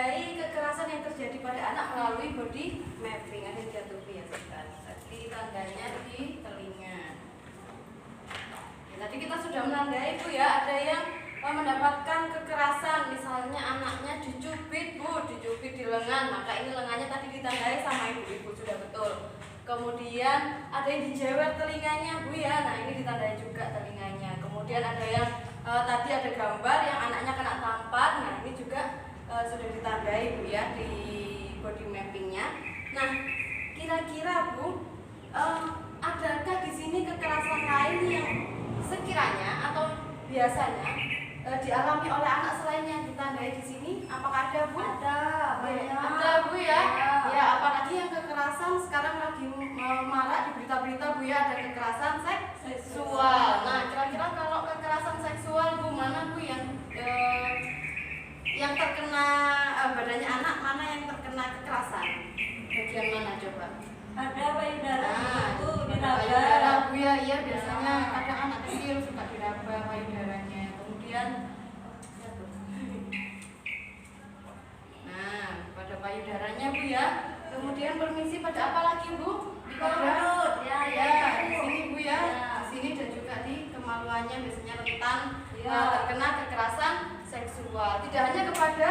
ditandai kekerasan yang terjadi pada anak melalui body mapping. Ada yang jatuh ya sebentar. Tadi tandanya di telinga. Ya, tadi kita sudah menandai Bu ya, ada yang mendapatkan kekerasan, misalnya anaknya dicubit Bu, dicubit di lengan, maka ini lengannya tadi ditandai sama ibu-ibu sudah betul. Kemudian ada yang dijewer telinganya Bu ya, nah ini ditandai juga telinganya. Kemudian ada yang tadi ada gambar yang anaknya kena tampar, nah ini juga sudah ditandai Bu ya di body mappingnya. Nah kira-kira Bu, adakah di sini kekerasan lain yang sekiranya atau biasanya dialami oleh anak selain yang ditandai di sini? Apakah ada Bu? Ada, banyak. Ada Bu ya. Ya, apalagi yang kekerasan sekarang lagi marak di berita-berita Bu ya, ada kekerasan seksual. Nah, kira-kira kalau kekerasan seksual Bu, mana Bu yang terkena badannya anak, mana yang terkena kekerasan? Bagian mana coba? Ada payudara itu payudara diraba. Bu ya, iya biasanya kadang anak kecil suka diraba payudaranya. Kemudian nah, pada payudaranya Bu ya. Kemudian permisi pada apa lagi Bu? Perut, ya, Di sini Bu ya. Di sini dan juga di kemaluannya biasanya rentan terkena kekerasan seksual. Tidak hanya kepada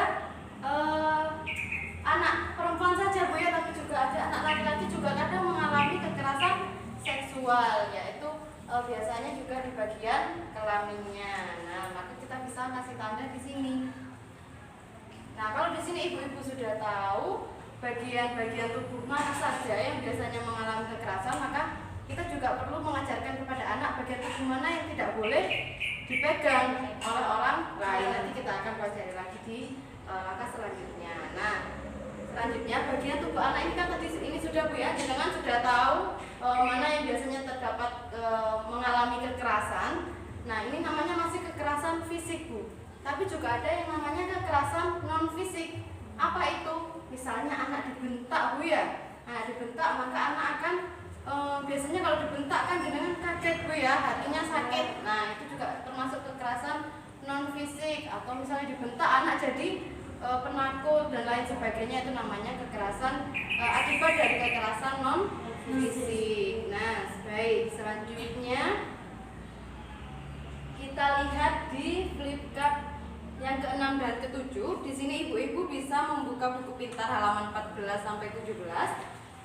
anak perempuan saja Bu ya, tapi juga ada anak laki-laki juga kadang mengalami kekerasan seksual, yaitu biasanya juga di bagian kelaminnya. Nah, maka kita bisa kasih tanda di sini. Nah, kalau di sini ibu-ibu sudah tahu bagian-bagian tubuh mana saja yang biasanya mengalami kekerasan, maka kita juga perlu mengajarkan kepada anak bagian tubuh mana yang tidak boleh dipegang oleh orang lain. Nanti kita akan pelajari lagi di langkah selanjutnya. Nah, selanjutnya bagian tubuh anak ini kan tadi ini sudah Bu ya, jangan sudah tahu mana yang biasanya terdapat mengalami kekerasan. Nah, ini namanya masih kekerasan fisik Bu. Tapi juga ada yang namanya kekerasan non fisik. Apa itu? Misalnya anak dibentak Bu ya. Nah, dibentak maka anak akan biasanya kalau dibentak kan dengan kaget Bu ya, hatinya sakit. Nah, itu juga termasuk kekerasan non fisik. Atau misalnya dibentak anak jadi penakut dan lain sebagainya, itu namanya kekerasan akibat dari kekerasan non fisik. Nah, baik, selanjutnya kita lihat di flip card yang ke-6 dan ke-7. Di sini ibu-ibu bisa membuka buku pintar halaman 14 sampai 17.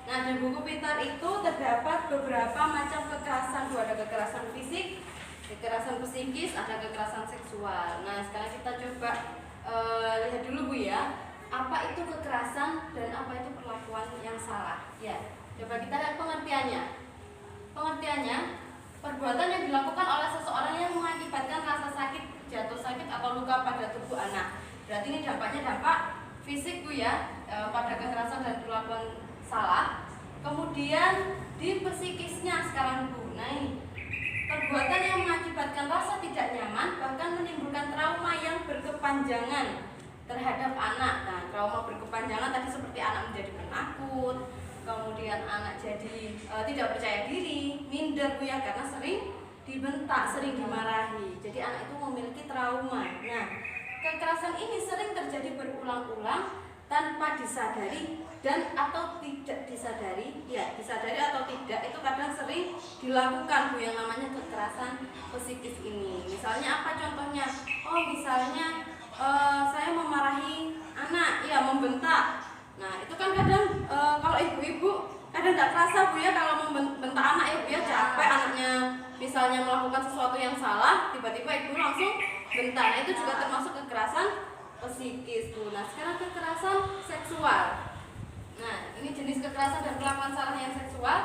Nah, di buku pintar itu terdapat beberapa macam kekerasan. Ada kekerasan fisik, kekerasan psikis, ada kekerasan seksual. Nah, sekarang kita coba lihat dulu Bu ya, apa itu kekerasan dan apa itu perlakuan yang salah. Ya, coba kita lihat pengertiannya. Pengertiannya, perbuatan yang dilakukan oleh seseorang yang mengakibatkan rasa sakit, jatuh sakit atau luka pada tubuh anak. Berarti ini dampaknya dampak fisik Bu ya, pada kekerasan dan perlakuan salah. Kemudian di psikisnya sekarang Bu. Nah, ini perbuatan yang mengakibatkan rasa tidak nyaman bahkan menimbulkan trauma yang berkepanjangan terhadap anak. Nah, trauma berkepanjangan tadi seperti anak menjadi penakut, kemudian anak jadi tidak percaya diri, minder Bu ya, karena sering dibentak, sering dimarahi. Jadi anak itu memiliki trauma. Nah, kekerasan ini sering terjadi berulang-ulang tanpa disadari dan atau tidak disadari. Ya, disadari atau tidak itu kadang sering dilakukan Bu yang namanya kekerasan psikis ini. Misalnya apa contohnya? Oh, misalnya saya memarahi anak, ya membentak. Nah, itu kan kadang kalau ibu-ibu kadang tidak kerasa Bu ya kalau membentak anak ya Bu ya, capek anaknya misalnya melakukan sesuatu yang salah, tiba-tiba ibu langsung bentak. Nah, itu juga termasuk kekerasan psikis Bu. Nah, sekarang kekerasan seksual. Nah, ini jenis kekerasan dan perlakuan salah yang seksual.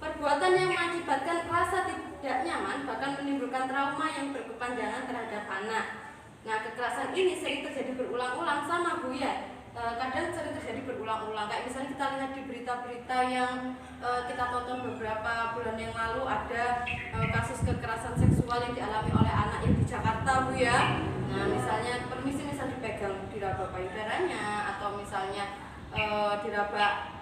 Perbuatan yang mengakibatkan rasa tidak nyaman bahkan menimbulkan trauma yang berkepanjangan terhadap anak. Nah, kekerasan ini sering terjadi berulang-ulang sama Bu ya. Kadang sering terjadi berulang-ulang. Kayak misalnya kita lihat di berita-berita yang kita tonton beberapa bulan yang lalu, ada kasus kekerasan seksual yang dialami oleh anak yang di Jakarta Bu ya. Nah, misalnya permisi misal dipegang, diraba payudaranya, atau misalnya diraba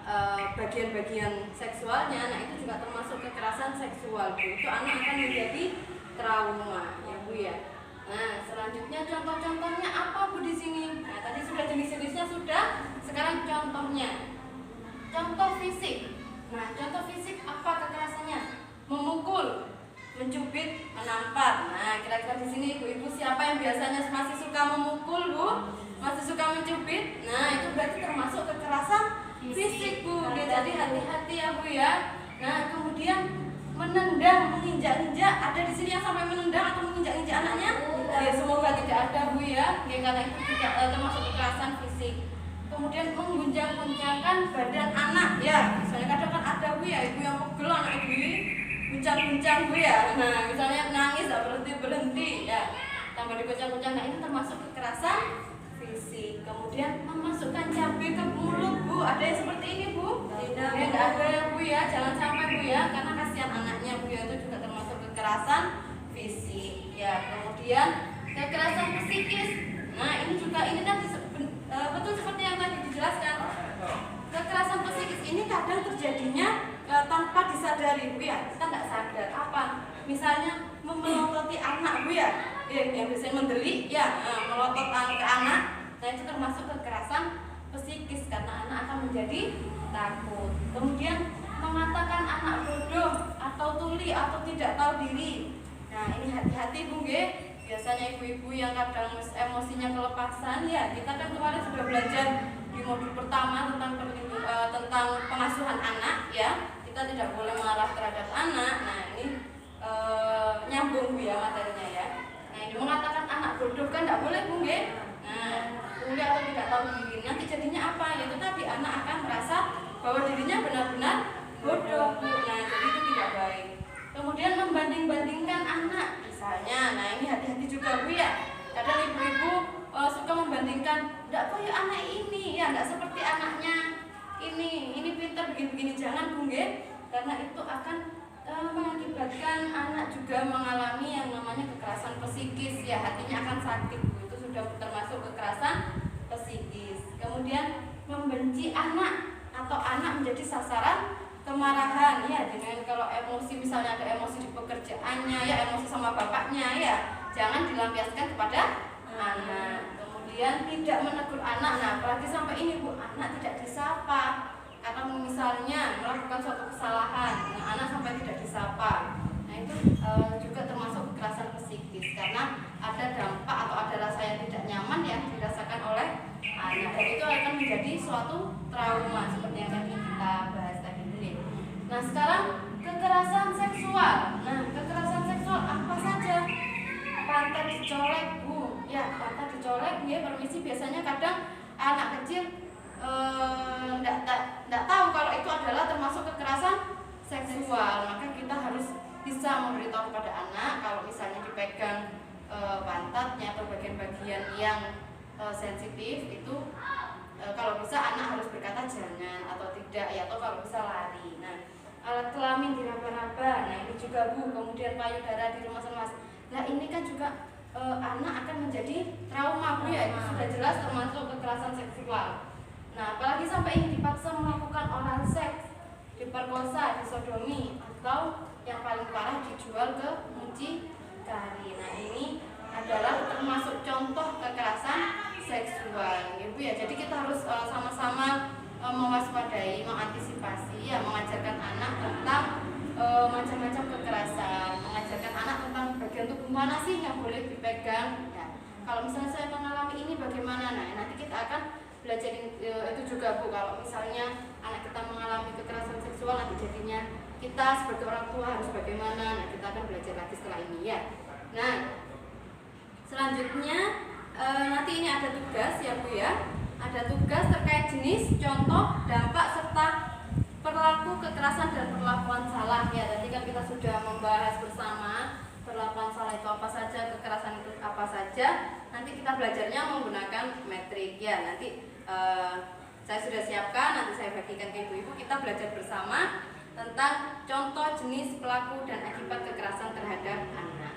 bagian-bagian seksualnya. Nah, itu juga termasuk kekerasan seksual Bu. Itu anak akan menjadi trauma ya Bu ya. Nah, selanjutnya contoh-contohnya apa Bu di sini? Nah, tadi sudah jenis-jenisnya sudah sudah. Sekarang contohnya, contoh fisik. Nah, contoh fisik apa kekerasannya? Memukul, mencubit, menampar. Nah, kira-kira di sini ibu-ibu siapa yang biasanya masih suka memukul, Bu? Masih suka mencubit? Nah, itu berarti termasuk kekerasan fisik, Bu. Oke, jadi hati-hati ya, Bu ya. Nah, kemudian menendang, menginjak-injak. Ada di sini yang sampai menendang atau menginjak-injak anaknya? Ya, semoga tidak ada, Bu ya. Ya, karena itu tidak termasuk kekerasan fisik. Kemudian mengguncang-guncangkan badan anak, ya. Misalnya kadang kan ada, Bu ya, ibu yang pegel anak ibu ini guncang-guncang, Bu ya. Nah, misalnya nangis tak berhenti-berhenti, ya. Tambah diguncang-guncang. Nah, ini termasuk kekerasan fisik. Kemudian memasukkan cabai ke mulut, Bu. Ada yang seperti ini, Bu? Tidak. Ya, tidak ada ya, Bu ya. Jangan sampai, Bu ya, karena kasihan anaknya, Bu ya. Itu juga termasuk kekerasan fisik. Ya, kemudian kekerasan psikis. Nah, ini juga ini kan betul seperti yang tadi dijelaskan. Kekerasan psikis ini kadang terjadinya tanpa disadari, Bu ya. Kita nggak sadar apa. Misalnya memelototi anak, Bu ya. Yang biasanya mendelik, ya, melotot ke anak. Nah, itu termasuk kekerasan psikis karena anak akan menjadi takut. Kemudian mengatakan anak bodoh atau tuli atau tidak tahu diri. Nah, ini hati-hati, Bu nggih. Biasanya ibu-ibu yang kadang emosinya kelepasan, ya, kita kan kemarin sudah belajar di modul pertama tentang pengasuhan anak, ya. Kita tidak boleh marah terhadap anak. Nah, ini nyambung, Bu ya, materinya ya. Nah, ini mengatakan anak bodoh kan tidak boleh, Bu nggih. Nah, tuli atau tidak tahu diri. Nanti jadinya apa? Yaitu tadi anak akan merasa bahwa dirinya benar-benar bodoh, Bu. Nah, jadi itu tidak baik. Kemudian membanding-bandingkan anak misalnya. Nah, ini hati-hati juga, Bu ya. Kadang ibu-ibu suka membandingkan, enggak kok ya anak ini, ya enggak seperti anaknya ini pintar begini-begini. Jangan, Bu nggih. Karena itu akan mengakibatkan anak juga mengalami yang namanya kekerasan psikis, ya, hatinya akan sakit, Bu. Itu sudah termasuk kekerasan psikis. Kemudian membenci anak atau anak menjadi sasaran kemarahan, ya, dengan kalau emosi, misalnya ada emosi di pekerjaannya, ya, emosi sama bapaknya, ya, jangan dilampiaskan kepada anak. Kemudian tidak menegur anak. Nah, apalagi sampai ini, Bu, anak tidak disapa karena misalnya melakukan suatu kesalahan, nah, anak sampai tidak disapa. Nah, itu juga termasuk kekerasan psikis karena ada dampak atau ada rasa yang tidak nyaman yang dirasakan oleh anak, dan itu akan menjadi suatu trauma seperti yang tadi kita bahas tadi ini. Nah, sekarang kekerasan seksual. Nah, kekerasan seksual apa saja? Pantat dicolek, Bu. Ya, pantat dicolek, ya, permisi. Biasanya kadang anak kecil enggak tahu kalau itu adalah termasuk kekerasan seksual. Maka kita harus bisa memberitahu kepada anak kalau misalnya dipegang pantatnya atau bagian-bagian yang sensitif itu, kalau bisa anak harus berkata jangan atau tidak, ya, atau kalau bisa lari. Nah, alat kelamin diraba-raba. Nah, ini juga, Bu. Kemudian payudara diremas-remas. Nah, ini kan juga anak akan menjadi trauma, Bu ya. Itu sudah jelas termasuk kekerasan seksual. Nah, apalagi sampai ini dipaksa melakukan oral seks, diperkosa, disodomi, atau yang paling parah dijual ke mucikari. Nah, ini adalah termasuk contoh kekerasan seksual, gitu ya. Jadi kita harus sama-sama mewaspadai, mengantisipasi, ya, mengajarkan anak tentang macam-macam kekerasan, mengajarkan anak tentang bagian tubuh mana sih yang boleh dipegang. Ya, kalau misalnya saya mengalami ini bagaimana? Nah, nanti kita akan belajar itu juga, Bu. Kalau misalnya anak kita mengalami kekerasan seksual, nanti jadinya kita sebagai orang tua harus bagaimana. Nah, kita akan belajar lagi setelah ini, ya. Nah, selanjutnya nanti ini ada tugas, ya, Bu ya. Ada tugas terkait jenis, contoh, dampak, serta perilaku kekerasan dan perlakuan salah, ya. Tadi kan kita sudah membahas bersama perlakuan salah itu apa saja, kekerasan itu apa saja. Nanti kita belajarnya menggunakan metrik, ya. Nanti saya sudah siapkan, nanti saya bagikan ke ibu-ibu. Kita belajar bersama tentang contoh, jenis, pelaku, dan akibat kekerasan terhadap anak.